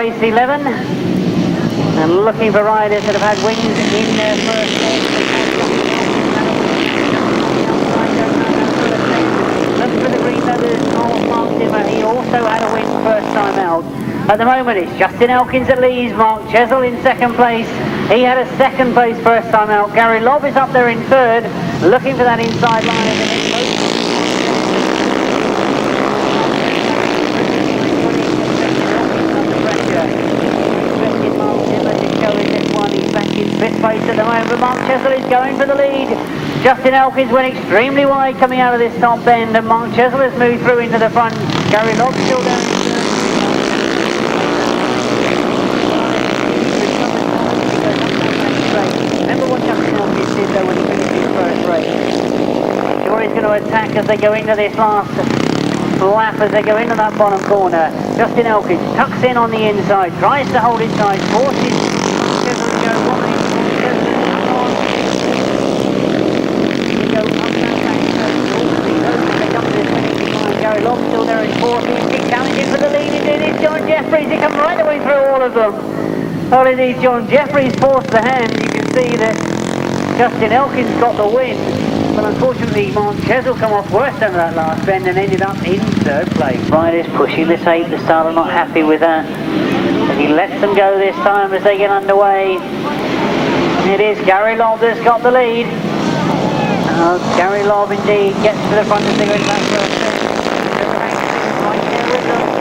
race 11. And looking for riders that have had wins in their first race. Look for the green leathers, Mark Zimmer. He also had a win first time out. At the moment it's Justin Elkins that leads, Mark Chesil in second place. He had a second place first time out. Gary Lobb is up there in third, looking for that inside line. He's back in fifth place at the moment, but Mark Chesil is going for the lead. Justin Elkins went extremely wide coming out of this top bend, and Mark Chesil has moved through into the front. Gary Lobb still down. Remember what Justin Elkins did though when he finished his first race. Sure, he's going to attack as they go into this last lap, as they go into that bottom corner. Justin Elkins tucks in on the inside, tries to hold it tight, forces Chesil to go wide. Gary Lobb still there in 14th, he's challenging for the lead. It is John Jeffries, he comes right the way through all of them. Well, indeed, John Jeffries forced the hand. You can see that Justin Elkins got the win, but unfortunately Mark Chesil come off worse than that last bend and ended up in third place. Riders pushing the tape, the starter not happy with that, but he lets them go this time as they get underway. It is Gary Lobb that's got the lead. Gary Lobb indeed gets to the front as they go into that first bend. Right there with them.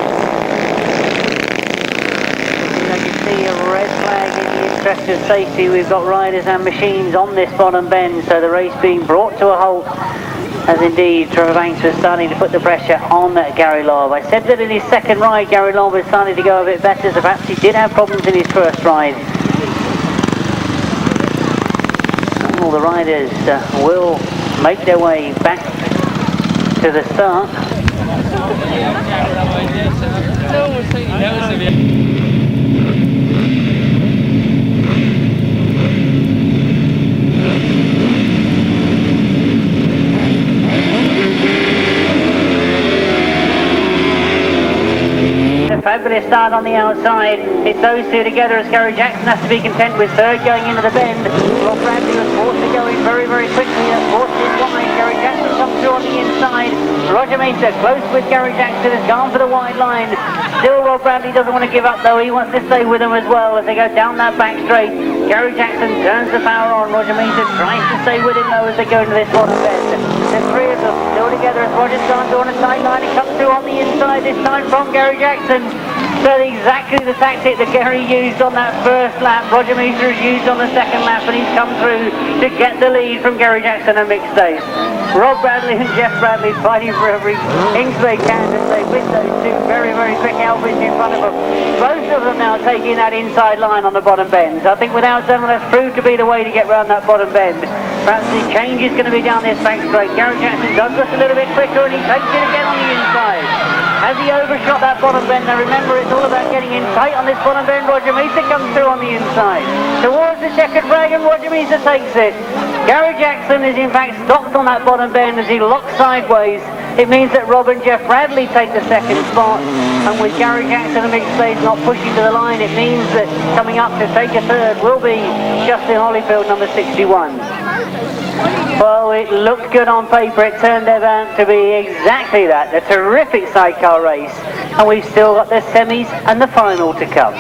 A red flag in the interest of safety. We've got riders and machines on this bottom bend, so the race being brought to a halt as indeed Trevor Banks was starting to put the pressure on Gary Lobb. I said that in his second ride Gary Lobb was starting to go a bit better, so perhaps he did have problems in his first ride. All the riders will make their way back to the start. Fabulous start on the outside. It's those two together as Gary Jackson has to be content with third going into the bend. Rob Bradley was forced to go in very, very quickly. Forced his wide. Gary Jackson comes through on the inside. Roger Mesa close with Gary Jackson, has gone for the wide line. Still Rob Bradley doesn't want to give up though. He wants to stay with them as well as they go down that back straight. Gary Jackson turns the power on. Roger Mesa tries to stay with him though as they go into this bottom bend. The three of them still together as Roger's gone on a tight line. He comes through on the inside this time from Gary Jackson. So exactly the tactic that Gary used on that first lap, Roger Mesa has used on the second lap, and he's come through to get the lead from Gary Jackson and Mick Cave. Rob Bradley and Jeff Bradley fighting for every inch they can to stay with those two very, very quick outfits in front of them. Both of them now taking that inside line on the bottom bends. I think without them, that's proved to be the way to get round that bottom bend. Perhaps the change is going to be down this back straight. Gary Jackson does look a little bit quicker and he takes it again on the inside. Has he overshot that bottom bend? Now remember, it's all about getting in tight on this bottom bend. Roger Mesa comes through on the inside. Towards the checkered flag and Roger Mesa takes it. Gary Jackson is in fact stopped on that bottom bend as he locks sideways. It means that Rob and Jeff Bradley take the second spot. And with Gary Jackson and Mick Cave not pushing to the line, it means that coming up to take a third will be Justin Holyfield, number 61. Well, it looked good on paper. It turned out to be exactly that. A terrific sidecar race. And we've still got the semis and the final to come.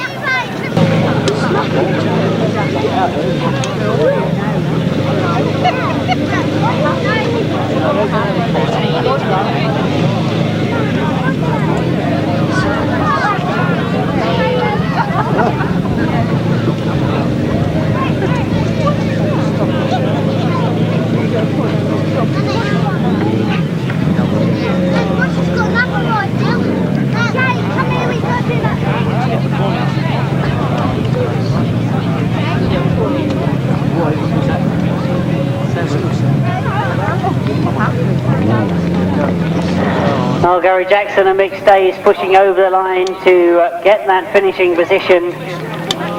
Well, Gary Jackson and Mick Cave pushing over the line to get that finishing position.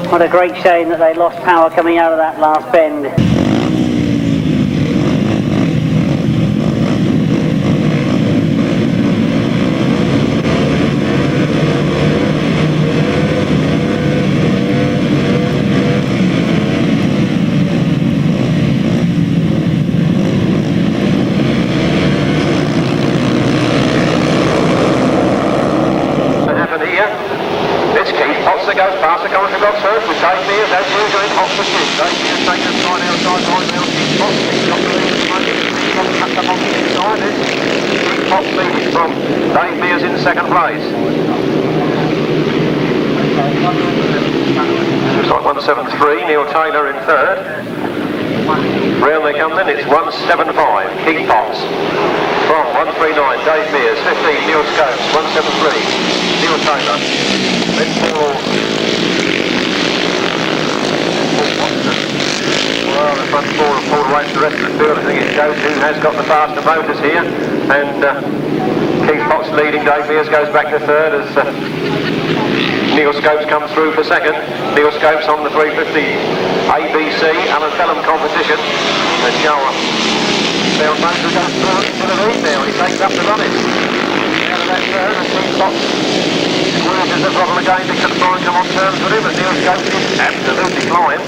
What a great shame that they lost power coming out of that last bend. third with Dave Mears as usual in hot pursuit. Dave Mears taking a side outside right now. Keep Fox, he's got the lead at the moment. He's got to cut them on the inside. Keep Fox leading from Dave Mears in second place. Looks like 173, Neil Taylor in third. Round they come then, it's 175, Keith Potts. From 139, Dave Mears, 15, Neil Scopes, 173, Neil Taylor. Then well, the front four have pulled away from the rest of the field. I think it's Joe who has got the faster motors here. And Keith Potts leading, Dave Mears goes back to third as Neil Scopes comes through for second. Neil Scopes on the 350 ABC Alan Fellham competition. And Joe Found motor goes through to the lead now. He takes up to run it. Out of that turn and Keith Potts loses the throttle again to try and come on terms with him, but Neil Scopes is absolutely flying.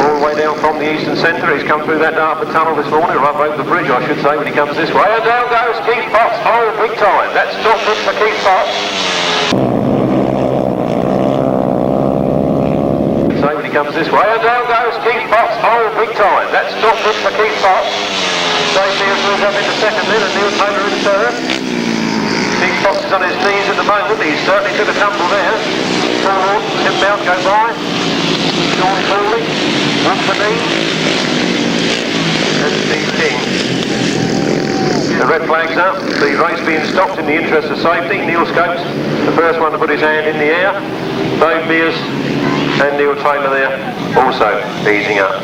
All the way down from the eastern centre. He's come through that Dartford tunnel this morning, or up over the bridge I should say, when he comes this way. And down goes Keith Potts. Oh, big time. That's top hit for Keith Potts. So when he comes this way. And down goes Keith Potts. Oh, big time. That's top hit for Keith Potts. Dave Mears moves up into second then, and Neil Taylor in third. Keith Potts is on his knees at the moment. He's certainly took a tumble there. Forward, Tim Mount go by. Sean Cooley, Anthony, and Steve King. The red flag's up, the race being stopped in the interest of safety. Neil Scopes, the first one to put his hand in the air. Dave Mears and Neil Taylor there, also easing up.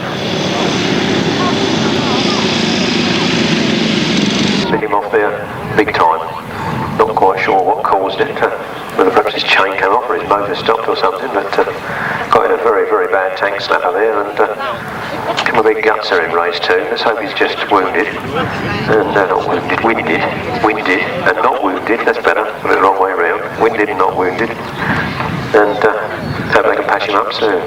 Hit him off there, big time. Not quite sure what caused it, whether perhaps his chain came off or his motor stopped or something, but got in a very, very bad tank slapper there, and come a big guts there in race two. Let's hope he's just wounded, and not wounded, winded, and not wounded, that's better, put it the wrong way around, winded and not wounded, and hope they can patch him up soon.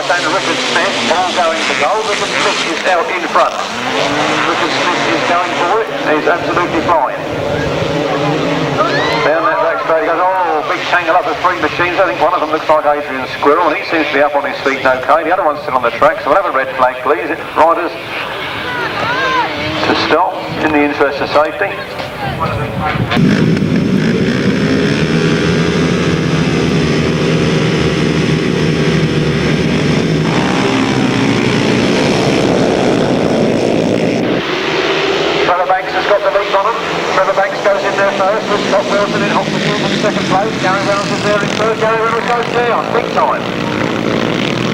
And Richard Smith all going to goal. Richard Smith is out in front. Richard Smith is going for it. He's absolutely flying. Down that back straight he goes. Oh, big tangle up with three machines. I think one of them looks like Adrian Squirrel, and he seems to be up on his feet okay. The other one's still on the track, so we'll have a red flag, please. Riders to stop in the interest of safety. Goes in there first, with Scott Wilson in hot pursuit in second place. Gary Reynolds is there in third. Gary Reynolds goes down, big time.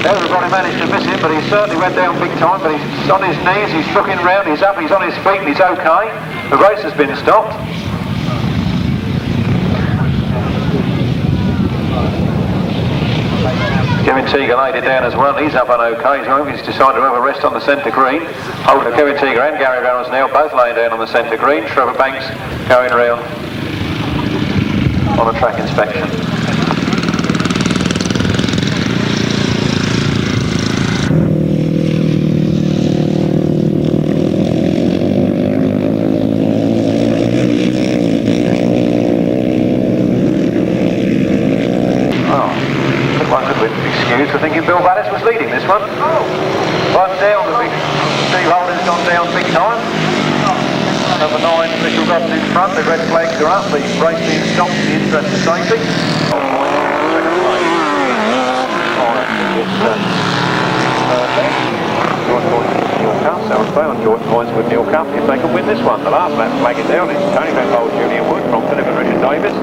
Everybody managed to miss him, but he certainly went down big time. But he's on his knees, he's looking round, he's up, he's on his feet, and he's okay. The race has been stopped. Kevin Teager laid it down as well. He's up and okay. He's decided to have a rest on the centre green. Kevin Teager and Gary Reynolds now both laying down on the centre green. Trevor Banks going around on a track inspection. I think Bill Vallis was leading this one. One down, the big Steve Holden's gone down big time. Number 9, Mitchell Ross in front, the red flags are up, the race being stopped in the interest of safety. Joint points with Neil Cup if they can win this one. The last lap flag is down, it's Tony Penfold, Julian Wood from Philip and Richard Davis.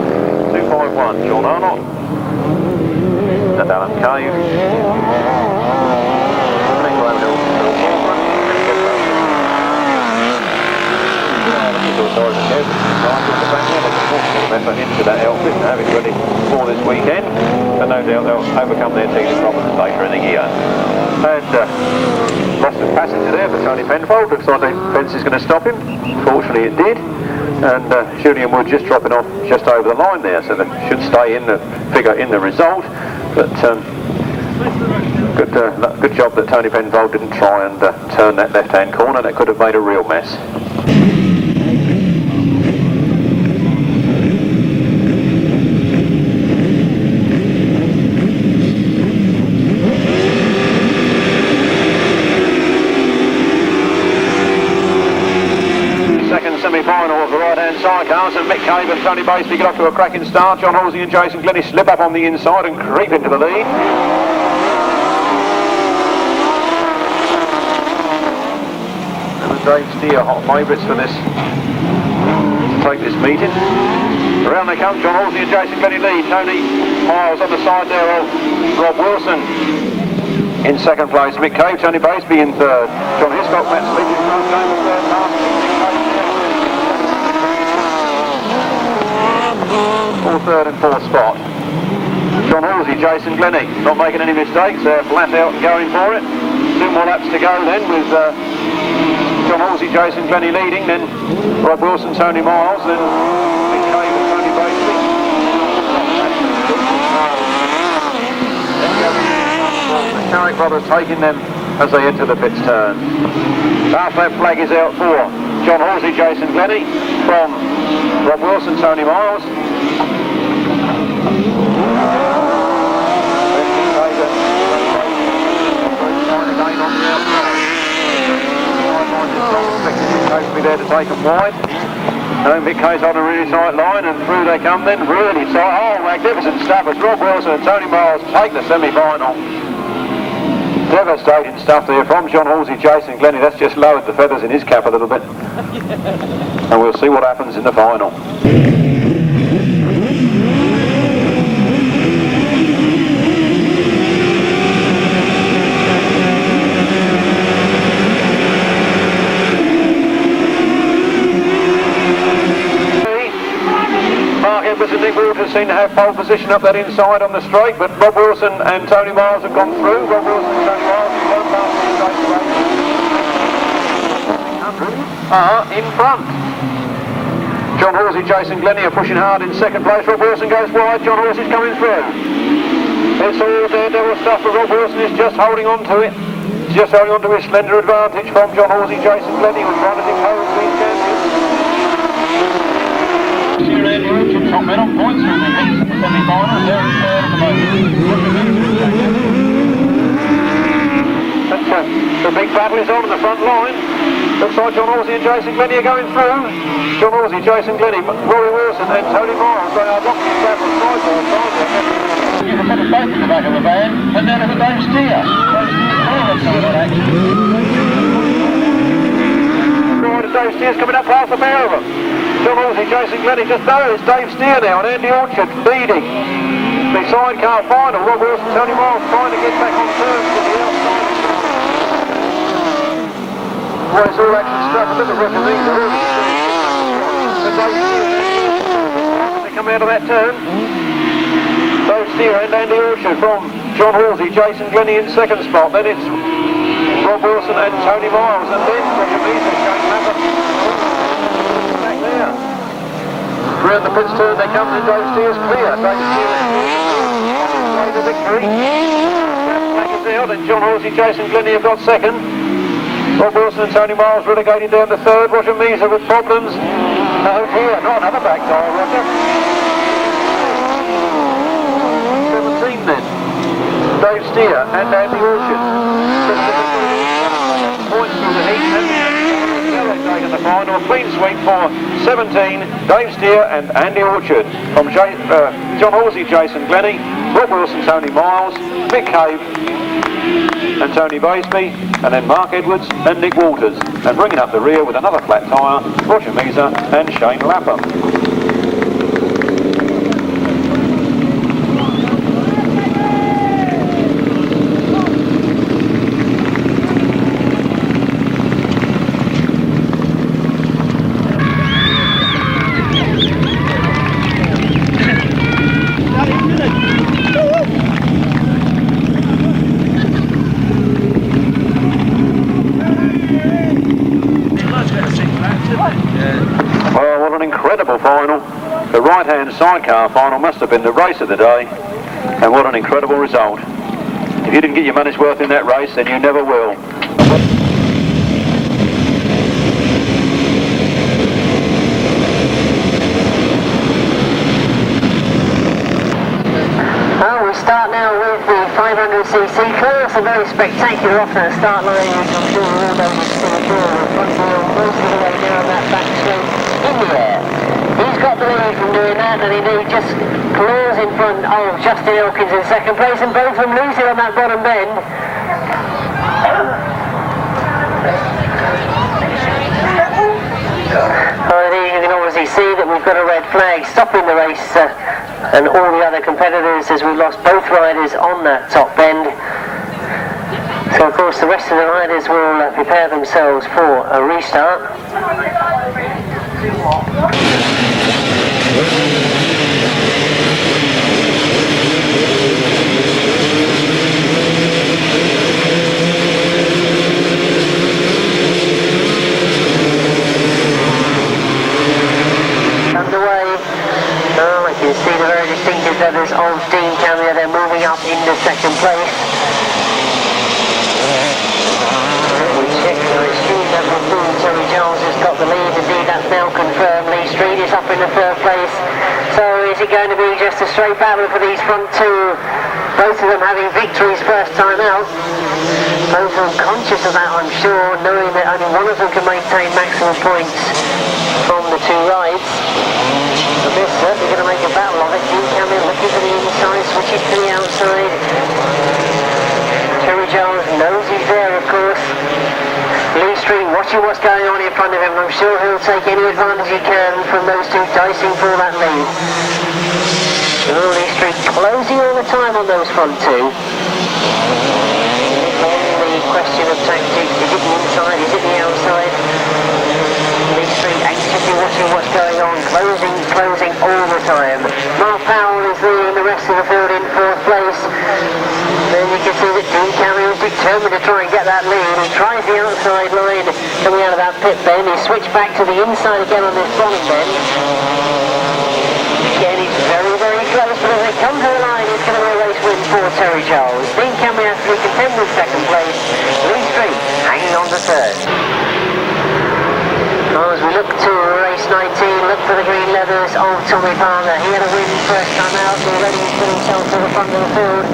251, John Arnott. And Alan Cave. Effort into that outfit and have it ready for this weekend, and no doubt they'll overcome their teething problems later in the year. And lost of passenger there for Tony Penfold. Looks like the fence is going to stop him. Fortunately it did. And Julian Wood just dropping off just over the line there, so that should stay in the figure in the result. But Good job that Tony Penfold didn't try and turn that left-hand corner. That could have made a real mess. Second semi-final of the right-hand sidecars, and Mick Cave and Tony Baseby get off to a cracking start. John Halsey and Jason Glennie slip up on the inside and creep into the lead. Dave Steer, hot favourites for this, to take this meeting. Around they come, John Halsey and Jason Glennie lead. Tony Miles on the side there of Rob Wilson. In second place, Mick Cave, Tony Baseby in third. John Hiscock, Matt Sleep in front, David third, fourth, third and fourth spot. John Halsey, Jason Glennie, not making any mistakes, they're flat out and going for it. 2 more laps to go then with John Halsey, Jason Glennie leading, then Rob Wilson, Tony Miles, then Mick Cave and Tony Baseby. The Carrick brothers taking them as they enter the pits turn. Half lap flag is out for John Halsey, Jason Glennie, from Rob Wilson, Tony Miles. Be there to take them wide. No, Mick Cave's on a really tight line, and through they come then, really tight. Oh, magnificent stuff as Rob Wilson and Tony Miles take the semi-final. Devastating stuff there from John Halsey, Jason Glennie. That's just lowered the feathers in his cap a little bit. And we'll see what happens in the final. And Nick Waters seem to have pole position up that inside on the straight, but Rob Wilson and Tony Miles have gone through. Rob Wilson and Tony Miles have gone past the straight in front. John Halsey, Jason Glennie are pushing hard in second place. Rob Wilson goes wide, John Halsey's coming through. It's all daredevil stuff, but Rob Wilson is just holding on to it. He's just holding on to his slender advantage from John Halsey, Jason Glennie, who's trying to declare these champions. Top men on points through the heats of the semi-final. They're in third at the moment. The big battle is on in the front line. Looks like John Halsey and Jason Glennie are going through. John Halsey, Jason Glennie, Rory Wilson and Tony Miles. They are locking the battle side by side. You can put them both in the back of the van, and then there's a Dave Steer. Dave Steer's pulling up some of that action. Right, Dave Steer's coming up past the pair of them. John Halsey, Jason Glennie, just know it's Dave Steer now, and Andy Orchard leading the sidecar final. Rob Wilson, Tony Miles trying to get back on terms with the outside. Well, it's all action stuff. A little referees are really they come out of that turn. Dave Steer and Andy Orchard from John Halsey, Jason Glennie in second spot. Then it's Rob Wilson and Tony Miles, and then Roger Measley's going to happen. Around the pits turn they come, and Dave Steer's clear. Dave Steer on his way to victory. Black is out, and John Halsey, Jason Glennie have got second. Rob Wilson and Tony Miles relegating down to third. Roger Measley with problems. No, here, not another back tire, Roger. 17 then. Dave Steer and Andy Orchard. Points through the heat, and taking the final. A clean sweep for 17, Dave Steer and Andy Orchard. From John Halsey, Jason Glennie, Rob Wilson, Tony Miles, Mick Cave and Tony Baseby, and then Mark Edwards and Nick Waters. And bringing up the rear with another flat tyre, Roger Measley and Shane Lapham. Well, what an incredible final. The right-hand sidecar final must have been the race of the day, and what an incredible result. If you didn't get your money's worth in that race, then you never will. Well, we start now with the 500cc class, a very spectacular off the start line, which I'm sure all those who see the door in front wheel most of the way down that back straight in the air. He's got the lead from doing that, and he just claws in front of Justin Elkins in second place, and both of them losing on that bottom bend. You can obviously see that we've got a red flag stopping the race and all the other competitors, as we've lost both riders on that top bend. So of course the rest of the riders will prepare themselves for a restart. Underway. Oh, I can see the very distinctive leathers of Dean Camia. They're moving up into second place. We check, I assume that Terry Giles has got the lead. Indeed, that's now confirmed. Lee Street is up in the third place. So is it going to be just a straight battle for these front two? Both of them having victories first time out. Both of them conscious of that, I'm sure, knowing that only one of them can maintain maximum points from the two rides. And they're certainly going to make a battle of it. Dean Camia looking for the inside, switches to the outside. Terry Giles knows he's there, of course. Lee Street watching what's going on in front of him. I'm sure he'll take any advantage he can from those two dicing for that lead. Oh, Lee Street closing all the time on those front two. The question of tactics, is it the inside, is it the outside? Lee Street anxiously watching what's going on, closing all the time. Mark Powell is leading the rest of the field in fourth place. Then you can see that Dean Camia is determined to try and get that lead. He tries the outside line coming out of that pit bend. He switched back to the inside again on this bottom bend. Again, he's very, very close, but as they come to the line, it's going to be a race win for Terry Giles. Dean Camia has to be content with second place. Lee Street hanging on to third. As we look to race 19, look for the green leathers of Tommy Palmer. He had a win first time out, already he's put himself to the front of the field.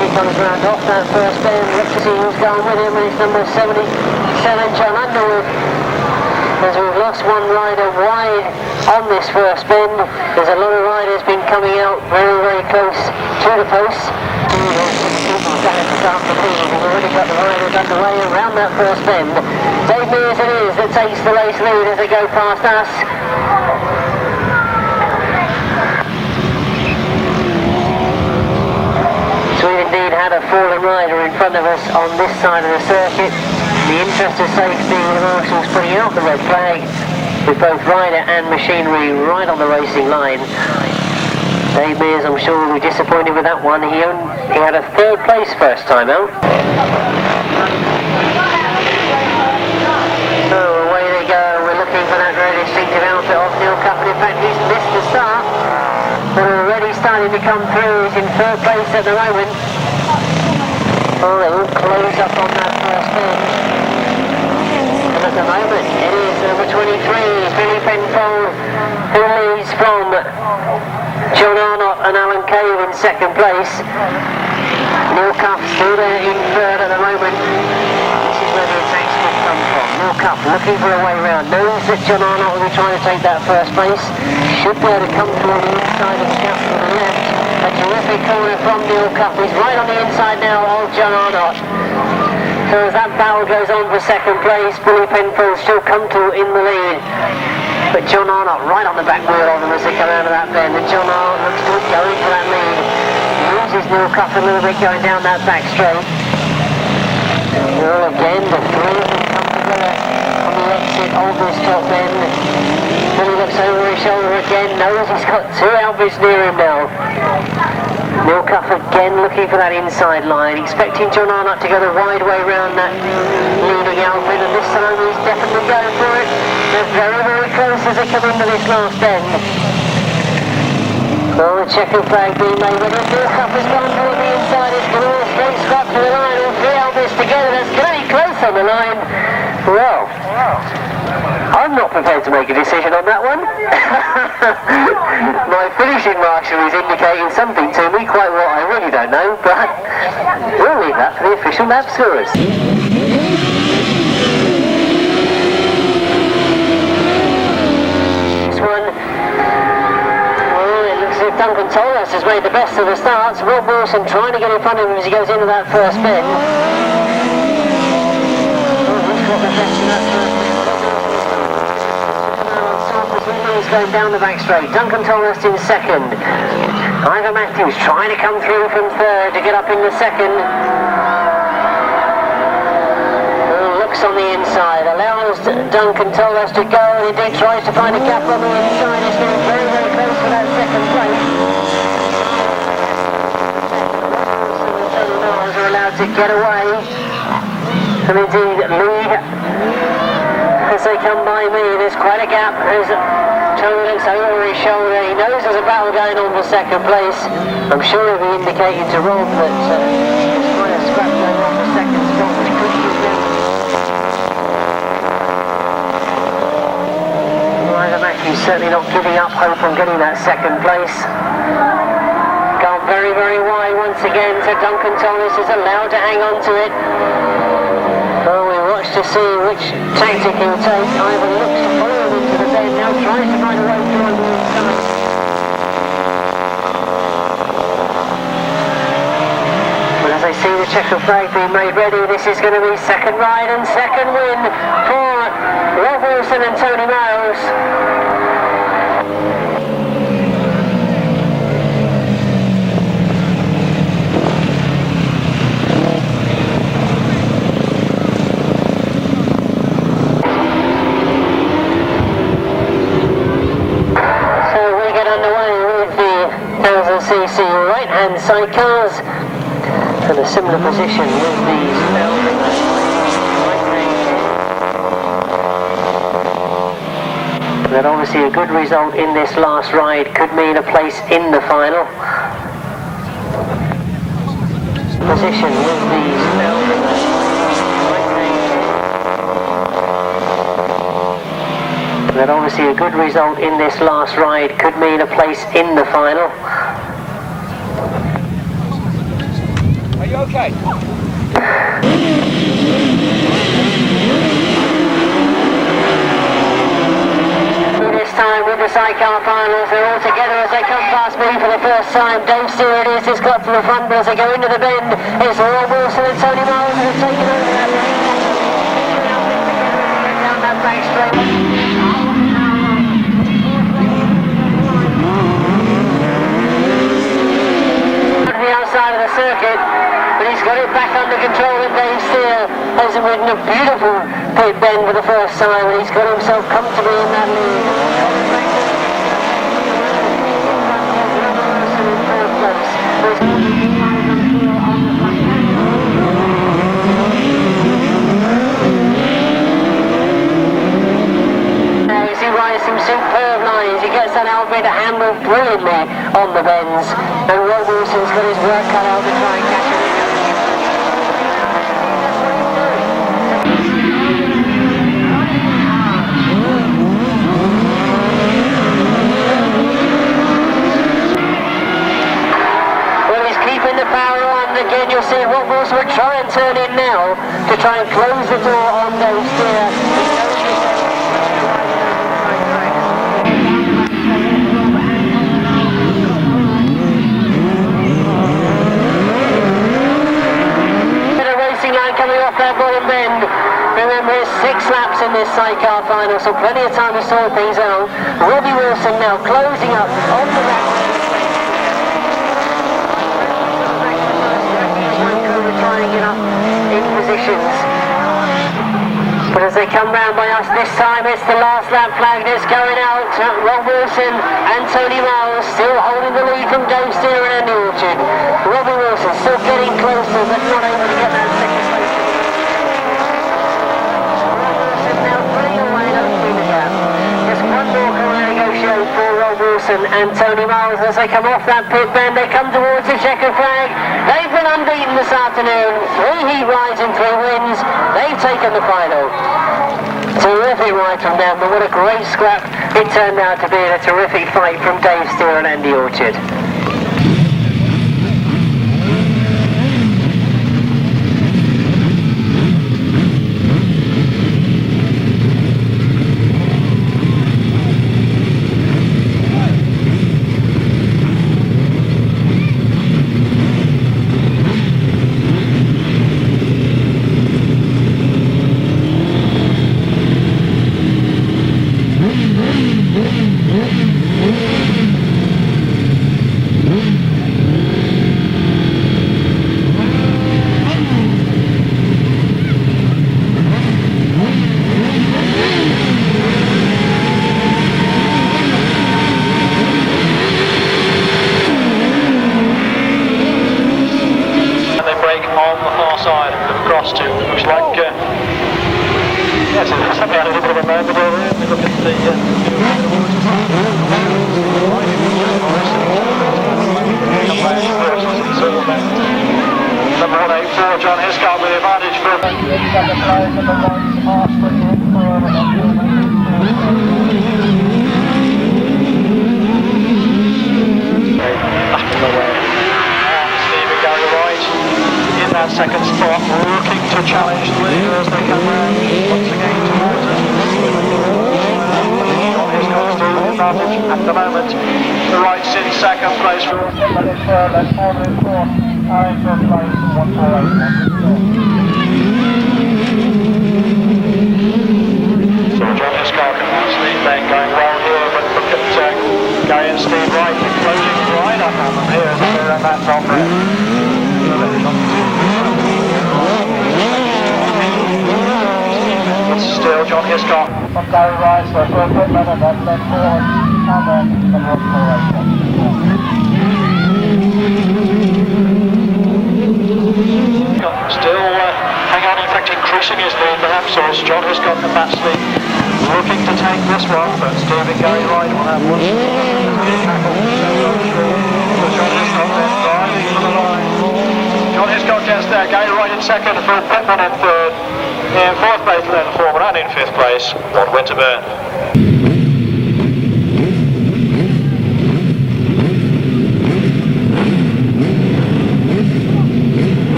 He comes round off that first bend. Look to see who's going with him, and it's number 77, John Underwood. As we've lost one rider wide on this first bend, there's a lot of riders been coming out very, very close to the post. We've already got the riders underway around that first bend. Dave Mears it is that takes the race lead as they go past us. So we've indeed had a fallen rider in front of us on this side of the circuit. In the interest of safety, the marshals putting out the red flag with both rider and machinery right on the racing line. Dave Mears, I'm sure, will be disappointed with that one. He had a third place first time out. So away they go. We're looking for that very distinctive outfit of Neil Cup. In fact, he's missed the start, but already starting to come through. He's in third place at the moment. Oh, they will close up on that first bend. And at the moment, it is number 23, Billy Penfold, who leads from John Arnott and Alan Cave in second place. Neil Cuff still there in third at the moment. This is where the attacks will come from. Neil Cuff looking for a way round. Knows that John Arnott will be trying to take that first place. Should be able to come through on the inside of the gap to the left. A terrific corner from Neil Cuff. He's right on the inside now of John Arnott. So as that battle goes on for second place, Billy Penfold still come to in the lead. But John Arnott right on the back wheel of them as they come out of that bend, and John Arnott looks to be going for that lead. Loses Neil Cuff a little bit going down that back straight. Well, again, the three of them come together on the exit of this top bend. Billy looks over his shoulder again, knows he's got two outfits near him now. Neil Cuff again looking for that inside line, expecting John Arnott to go the wide way round that leading outfit, and this time he's definitely going for it. They're very, very close as they come into this last bend. Well, the checkered flag being made, but the walk-up has gone toward the inside. It's going to straight scrap to the line. All three Elvis together. That's very close on the line. Well, I'm not prepared to make a decision on that one. My finishing marshal is indicating something to me, quite what I really don't know, but we'll leave that for the official lap scorers. This one, well, it looks as if Duncan Tolas has made the best of the starts. Rob Wilson trying to get in front of him as he goes into that first bend. He's going down the back straight. Duncan Tolas in second. Ivor Matthews trying to come through from third to get up in the second. Looks on the inside, allows Duncan Tolas to go, and indeed tries to find a gap on the inside. He's getting very, very close to that second place. Are allowed to get away, and indeed lead as they come by me. There's quite a gap. There's Tony looks over his shoulder. He knows there's a battle going on for second place. I'm sure he'll be indicating to Rob that there's quite a scrap going on for second spot, which could be them. Ivor Matthews certainly not giving up hope on getting that second place. Gone very, very wide once again, so Duncan Tolas is allowed to hang on to it. Well, we watch to see which tactic he'll take. Ivor looks to follow him into the bend, now tries to find a way through on the inside. Well, as I see the checkered flag being made ready, this is going to be second ride and second win for Rob Wilson and Tony Miles. Right-hand sidecars, and a similar position with these. That obviously a good result in this last ride could mean a place in the final. Position with these. That obviously a good result in this last ride could mean a place in the final. Are you okay? This time with the sidecar finals, they're all together as they come past me for the first time. Dave Steer it is, has got to the front, but as they go into the bend, it's Rob Wilson and Tony Miles who have taken over that lane. Down that back straight. Outside of the circuit, but he's got it back under control, and Dave Steer has ridden a beautiful pit bend for the first time, and he's got himself comfortably in that lead. He rides some superb lines. He gets that Albury to handle brilliantly on the bends, and Rob Wilson's got his work cut out to try and catch it. Well, he's keeping the power on. Again, you'll see Rob Wilson will try and turn in now to try and close the door on Dave Steer. Coming off that bottom bend. Remember, it's 6 laps in this sidecar final, so plenty of time to sort things out. Robbie Wilson now closing up on the back. Trying to get up in positions. But as they come round by us this time, it's the last lap flag that's going out. Rob Wilson and Tony Miles still holding the lead from Dave Steer and Andy Orchard. Robbie Wilson still getting closer, but not able to get that second place. Rob Wilson now pulling away, opening the gap. Just one more corner to negotiate for Rob Wilson. Wilson and Tony Miles as they come off that pit bend. They come towards the checkered flag. They've been unbeaten this afternoon. 3 heat rides and 3 wins. They've taken the final. Terrific ride from them, but what a great scrap it turned out to be, and a terrific fight from Dave Steele and Andy Orchard. John Halsey with the advantage for Stephen going right in that second spot, looking to challenge the leader as they come round once again towards us. John Halsey got still the advantage at the moment. The right's in second place. So John Halsey then going well here, but look at Gary and Steve Wright closing right up on them here as they're on that top there. It's still John Hiscock. From Gary Wright, so for a good minute, then forward, and then the road Still hang on, in fact increasing his lead perhaps, or is John Hiscock and Matt Sleep looking to take this one, but Stephen Gary Wright will have one. John Hiscock then driving for the line. John Hiscock gets there, Gary Wright in second, Phil Pittman in third, in fourth place Len Foreman, and in fifth place Rod Winterburn.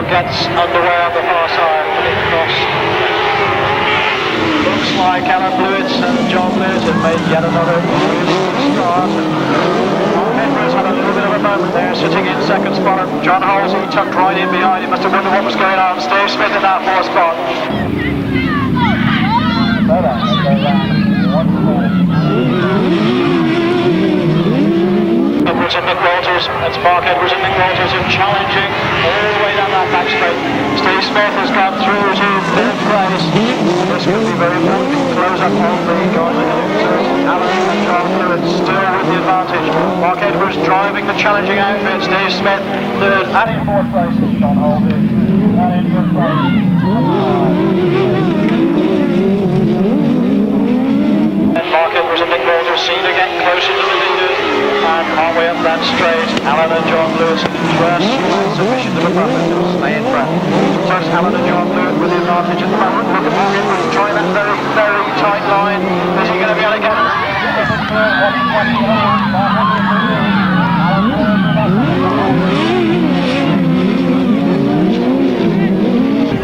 Gets underway on the far side of the cross. Looks like Alan Lewis and John Lewis have made yet another start. Henry's had a little bit of a moment there, sitting in second spot. John Halsey tucked right in behind. He must have wondered what was going on. Steve Smith in that fourth spot. Edwards and Nick Walters, that's Mark Edwards and Nick Walters are challenging all the way down that back straight. Steve Smith has gone through to third place. This could be very important. Close up on the guys. Alan and John Lewis still with the advantage. Mark Edwards driving the challenging outfit. Steve Smith third, and in fourth place is John Halsey. And in fifth place. And Mark Edwards and Nick Walters seem to get closer to the leaders. And halfway up that straight, Alan and John Lewis just sufficient of a buffer to stay in front. So it's Alan and John Lewis with the advantage at the moment. Look at Mark Edwards trying that very, very tight line. Is he going to be able to get it?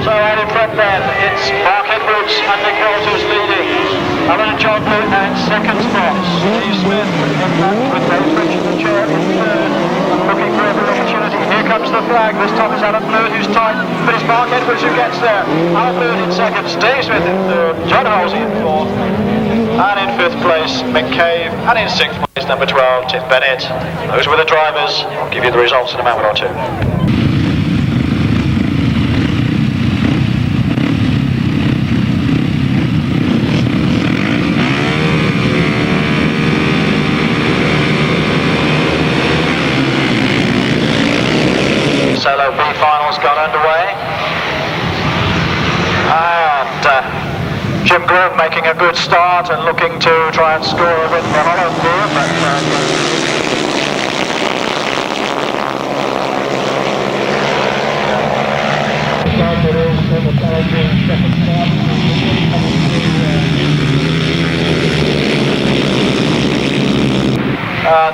So out in front then, it's Mark Edwards and Nick Walters leading. Alan and John Lewis in second spots. Steve Smith in front with Dave Rich in the chair in third. Looking for every opportunity. Here comes the flag. This time it's Alan Lewis who's tight, but it's Mark Edwards who gets there. Alan Lewis in second, Steve Smith in third, John Halsey in fourth, and in fifth place Mick Cave, and in sixth place number 12 Tim Bennett. Those were the drivers. I'll give you the results in a moment or two. Jim Grove making a good start and looking to try and score a bit for Holland here, but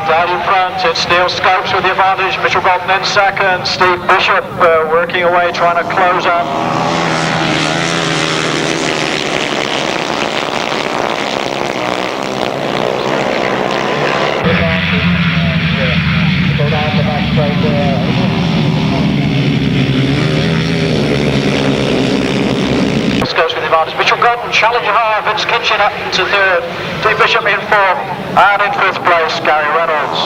down in front, it's Neil Scopes with the advantage, Mitchell Bolton in second, Steve Bishop working away, trying to close up. Scopes with the advantage, Mitchell Bolton, challenger high, Vince Kitchen up to third, Steve Bishop in fourth, and in fifth place, Gary Reynolds.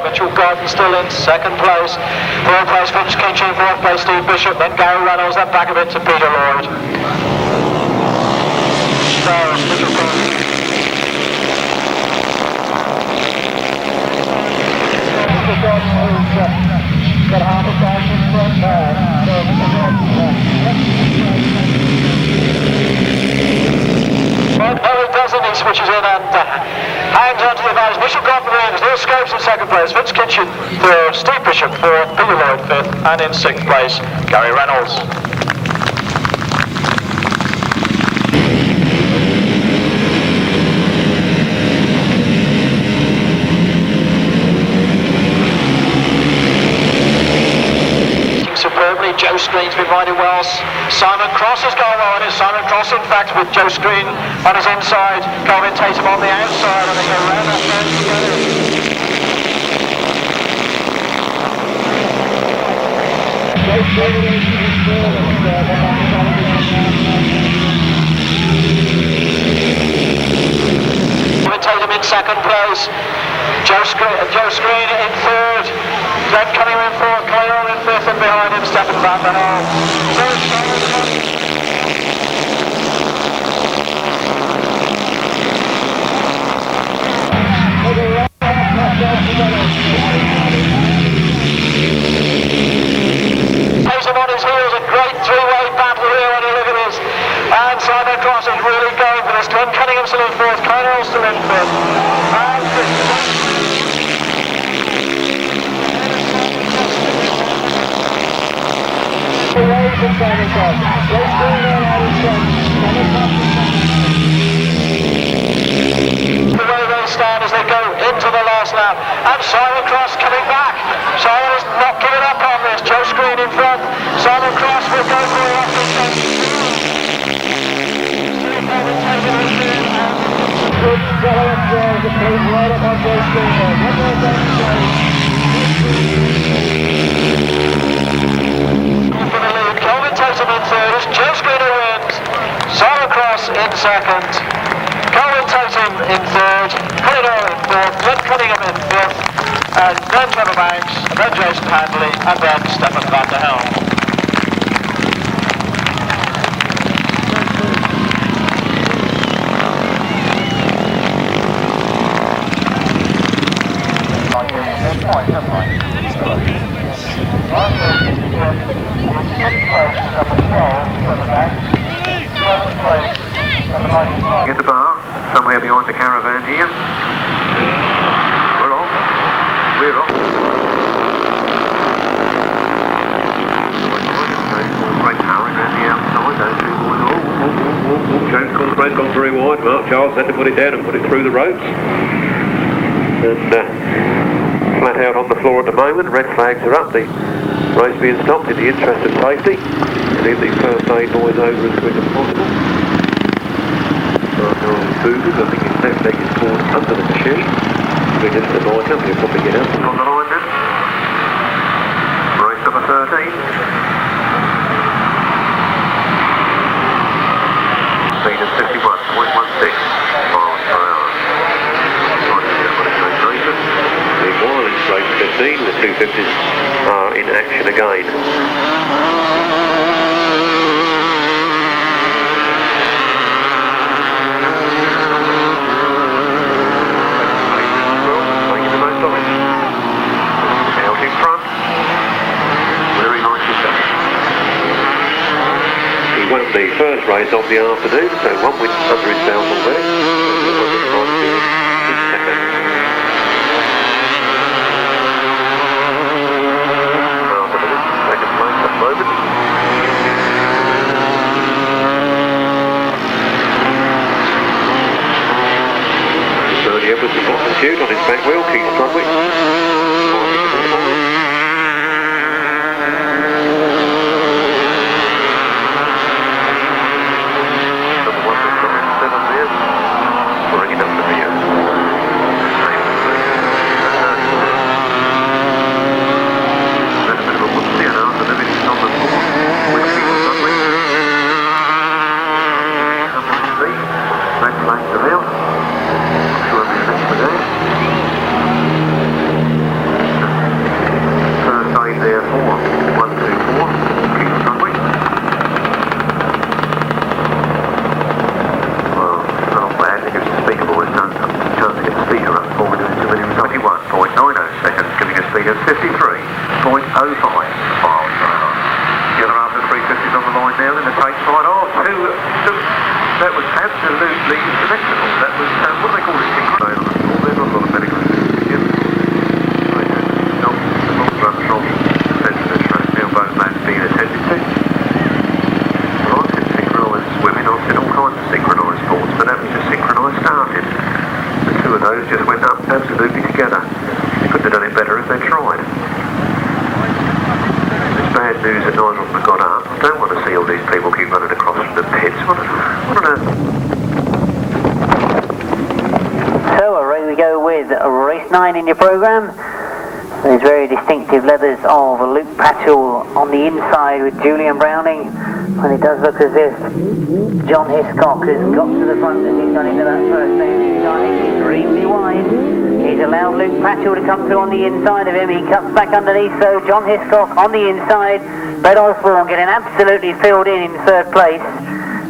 Mitchell Gordon still in second place, third place Vince Kitchen, fourth place Steve Bishop, then Gary Reynolds, then back a bit to Peter Lloyd. So, Mitchell Gordon. Got half a size in front there. But no, it doesn't. He switches in and hangs on to the advantage. Mitchell Gordon wins. Neil Scopes in second place. Vince Kitchen third. Steve Bishop fourth. Peter Lloyd fifth. And in sixth place, Gary Reynolds. Superbly, Joe Screen's been riding well. Simon Cross has gone on. It's Simon Cross, in fact, with Joe Screen on his inside, Colin Tatum on the outside, and they go round that bend together. Colin Tatum in second place, Joe Screen in third. Glenn Cunningham in fourth, Clare in fifth, and behind him Stephen Van Den Hall. Tatum on his heels, a great three-way battle here when you look at this. And Simon Cross is really going for this. Glenn Cunningham still in fourth, Clare still in fifth. And the way they stand as they go into the last lap, and Simon Cross coming back. Simon is not giving up on this. Joe Screen in front. Simon Cross will go for it after in third, as Joe Screener wins, Simon Cross in second, Colin Tatum in third, Colin in fourth, Glenn Cunningham in fifth, and then Trevor Banks, and then Jason Handley, and then Stephen Van Der Helm. Get the bar, somewhere behind the caravan here. We're off. We're off. Great power around the outside, those two boys. James Conrad gone very wide. Mark Charles had to put it down and put it through the ropes. And flat out on the floor at the moment. Red flags are up. The race being stopped in the interest of safety. And leave these first aid boys over as quick as possible. They're on the boogers. I think his left leg is caught under the machine. We just avoid them. He'll probably get out. On the line then. Race number 13. Speed is 51.16 miles per hour. Meanwhile, in race 15, the 250s are in action again. the first race of the afternoon, so one win under his belt already. Second place at the moment. Bernie Edwards with altitude on his back wheel, Keith Strudwick. That was absolutely symmetrical. That was, what do they call it? Synchronized. There's not a lot of medical yep. Both lads being attended to. Well, I said synchronised swimming, I said all kinds of synchronised sports, but that was just synchronised starting. The two of those just went up absolutely together. They couldn't have done it better if they tried. It's bad news that neither of them got up. I don't want to see all these people keep running across from the pits. What on earth? So away we go with race 9 in your programme. Those very distinctive leathers of Luke Patchell on the inside with Julian Browning. And it does look as if John Hiscock has got to the front as he's gone into that first lane. He's gone extremely wide. He's allowed Luke Patchell to come through on the inside of him. He cuts back underneath, so John Hiscock on the inside. Brett Osborne getting absolutely filled in third place.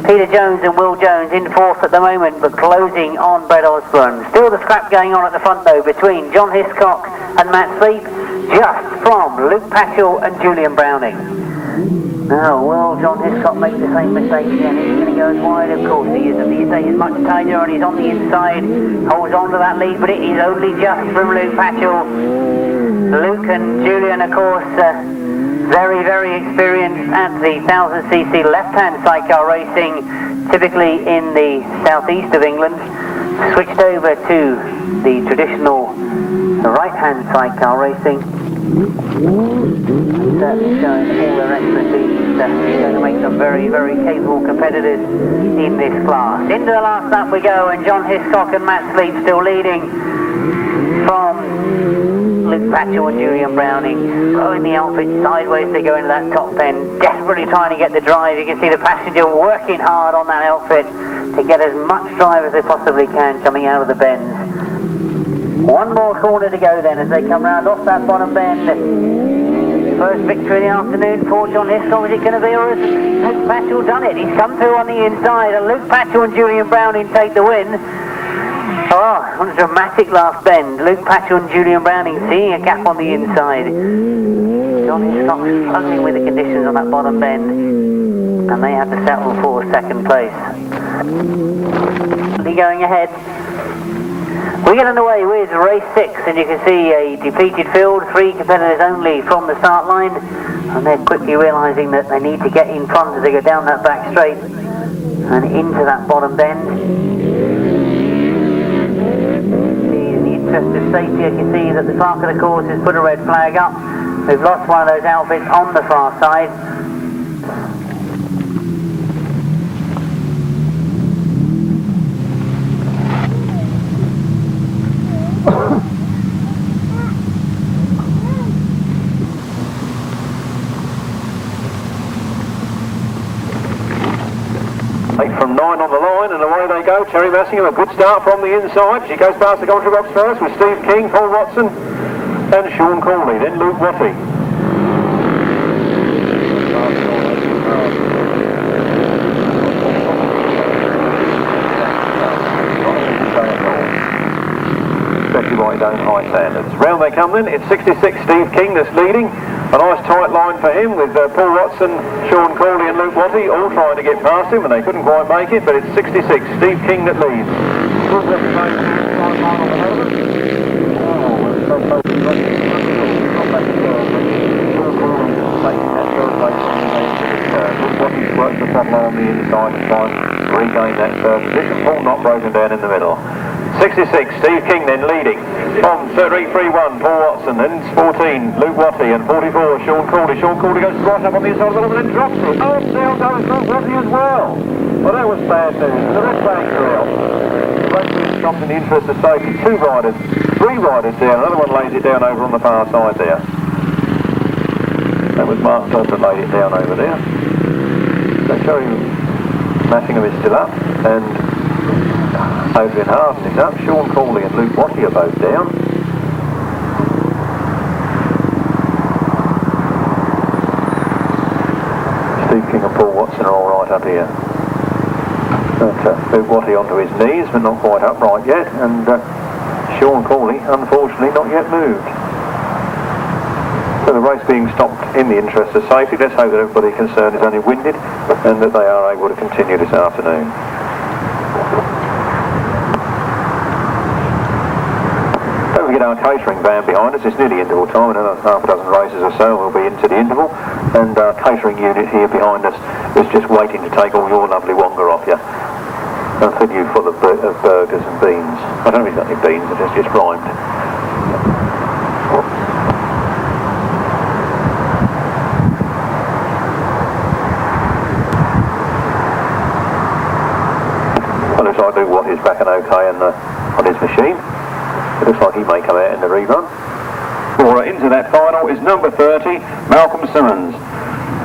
Peter Jones and Will Jones in fourth at the moment, but closing on Brett Osborne. Still the scrap going on at the front though between John Hiscock and Matt Sleep, just from Luke Patchell and Julian Browning. Now, will John Hiscock make the same mistake again? He's going to go as wide, of course he is. These days is much tighter and he's on the inside, holds on to that lead, but it is only just from Luke Patchell. Luke and Julian, of course, very, very experienced at the 1000cc left-hand sidecar racing, typically in the southeast of England. Switched over to the traditional right-hand sidecar racing. Certainly showing all their expertise. He's going to make some very, very capable competitors in this class. Into the last lap we go, and John Hiscock and Matt Sleep still leading from Luke Patchell and Julian Browning. Throwing the outfit sideways to go into that top bend, desperately trying to get the drive. You can see the passenger working hard on that outfit to get as much drive as they possibly can coming out of the bends. One more corner to go then as they come round off that bottom bend. First victory in the afternoon for John Hiscock. Is it going to be, or has Luke Patchell done it? He's come through on the inside, and Luke Patchell and Julian Browning take the win. Oh, what a dramatic last bend. Luke Patchell and Julian Browning seeing a gap on the inside. John Hiscock struggling with the conditions on that bottom bend, and they have to settle for second place. Going ahead. We get underway with race 6, and you can see a depleted field, 3 competitors only from the start line, and they're quickly realising that they need to get in front as they go down that back straight and into that bottom bend. In the interest of safety, you can see that the clerk of the course has put a red flag up. We've lost one of those outfits on the far side. From 9 on the line, and away they go. Terry Massingham, a good start from the inside. She goes past the commentary box first with Steve King, Paul Watson and Sean Corley, then Luke Watty. Especially by his own high standards. Round they come then, it's 66 Steve King that's leading. A nice tight line for him with Paul Watson, Sean Collier and Luke Watty all trying to get past him, and they couldn't quite make it, but it's 66, Steve King that leads. Works the front line on the inside and tries to regain that third position. Paul not broken down in the middle. 66, Steve King then leading. On 331, Paul Watson, then 14, Luke Watty, and 44, Sean Couldy. Sean Couldy goes right up on the inside of the middle and then drops it. Oh, down goes Luke Watty as well. Well, that was bad news. The rest bang throughout. The race being stopped in the interest of safety. 2 riders, 3 riders down. Another one lays it down over on the far side there. That was Mark Todd that laid it down over there. So show you Massingham is still up, and Adrian Harden is up. Sean Couley and Luke Watty are both down. Steve King and Paul Watson are all right up here. Luke Watty onto his knees, but not quite upright yet, and Sean Couley, unfortunately, not yet moved. So the race being stopped in the interest of safety. Let's hope that everybody concerned is only winded and that they are able to continue this afternoon. Don't forget our catering van behind us. It's nearly interval time. In another half a dozen races or so we'll be into the interval, and our catering unit here behind us is just waiting to take all your lovely wonga off you and fill you full of burgers and beans. I don't know if he's got any beans, it's just rhymed. I do what is back and okay on his machine. It looks like he may come out in the rerun. Well, into that final is number 30, Malcolm Simmons.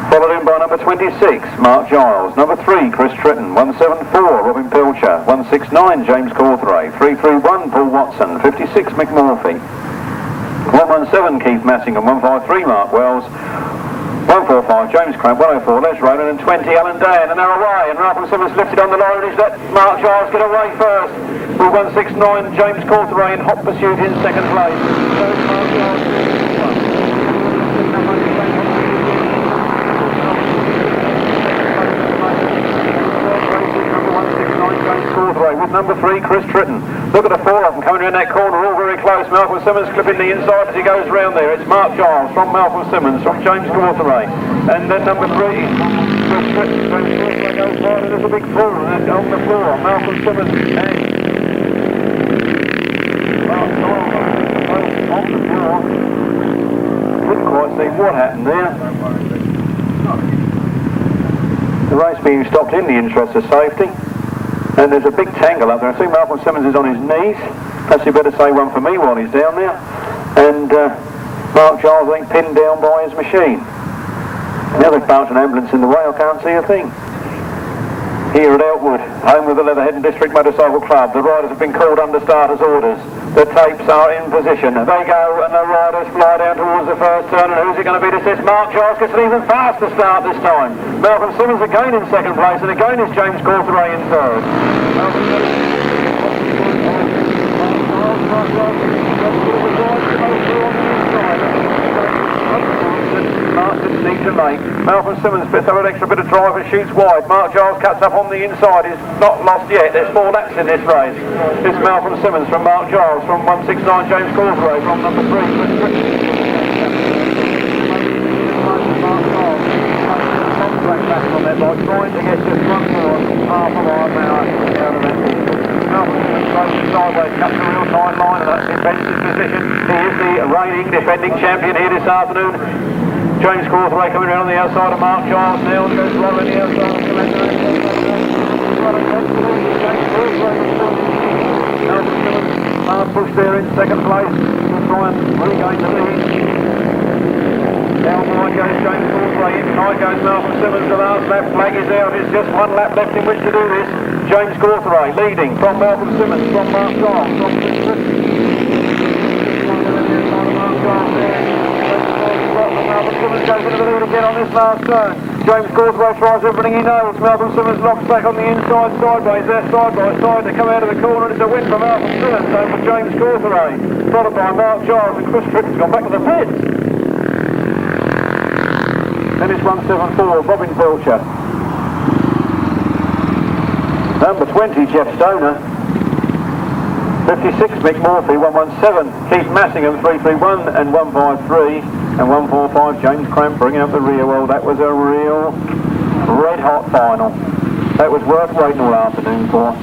Followed in by number 26, Mark Giles. Number 3, Chris Tritton. 174, Robin Pilcher. 169, James Cawthray. 331, Paul Watson. 56, Mick Murphy. 117, Keith Massingham. 153, Mark Wells. 145, James Cramp. 104, Les Ronan, and 20, Alan Dan, and they're away, and Malcolm Simmons lifted on the line, and he's let Mark Giles get away first, with 169, James Cawthray in hot pursuit in second place. With number 3, Chris Tritton. Look at the 4 of them coming around that corner, all very close. Malcolm Simmons clipping the inside as he goes round there. It's Mark Giles from Malcolm Simmons, from James Cawthray. And then number 3, Chris Tritton. They go forward, and there's a big fall on the floor. Malcolm Simmons and Mark Giles on the floor. Couldn't quite see what happened there. The race being stopped in the interest of safety. And there's a big tangle up there. I think Malcolm Simmons is on his knees. Perhaps you better say one for me while he's down there. And Mark Giles, I think, pinned down by his machine. Now they've parked an ambulance in the way, I can't see a thing. Here at Eltwood, home of the Leatherhead and District Motorcycle Club, the riders have been called under starters' orders. The tapes are in position. They go and the riders fly down towards the first turn, and who's it going to be to assist? Mark Giles gets an even faster start this time. Malcolm Simmons again in second place, and again is James Cawthray in third. Mark didn't need to make. Malcolm Simmons picks up an extra bit of drive and shoots wide. Mark Giles cuts up on the inside. He's not lost yet. There's 4 laps in this race. It's Malcolm Simmons from Mark Giles, from 169 James Cawthray, from number 3. On that bike, trying to get just one more half a mile an hour out of that. Malcolm Simmons goes sideways, cuts the real tight line, and that's defensive position. He is the reigning defending champion here this afternoon. James Cawthray coming around on the outside of Mark Giles now, and goes low on the outside of Mark push there in second place to try and regain the lead. Down wide goes James Cawthray, in tight goes Malcolm Simmons. The last lap flag is out. There's just 1 lap left in which to do this. James Cawthray leading from Malcolm Simmons, from Mark Giles, from Malcolm Simmons goes into the lead again on this last turn. James Cawthray tries everything he knows. Malcolm Simmons locks back on the inside sideways. They're side by side to come out of the corner. It's a win for Malcolm Simmons over James Cawthray. Followed by Mark Giles, and Chris Tritton's gone back to the pits. Dennis 174, Robin Belcher. Number 20, Jeff Stoner. 56, Mick Morphy, 117. Keith Massingham, 331 and 153. And 145, James Cramp bringing up the rear. Well, that was a real red hot final. That was worth waiting all afternoon for.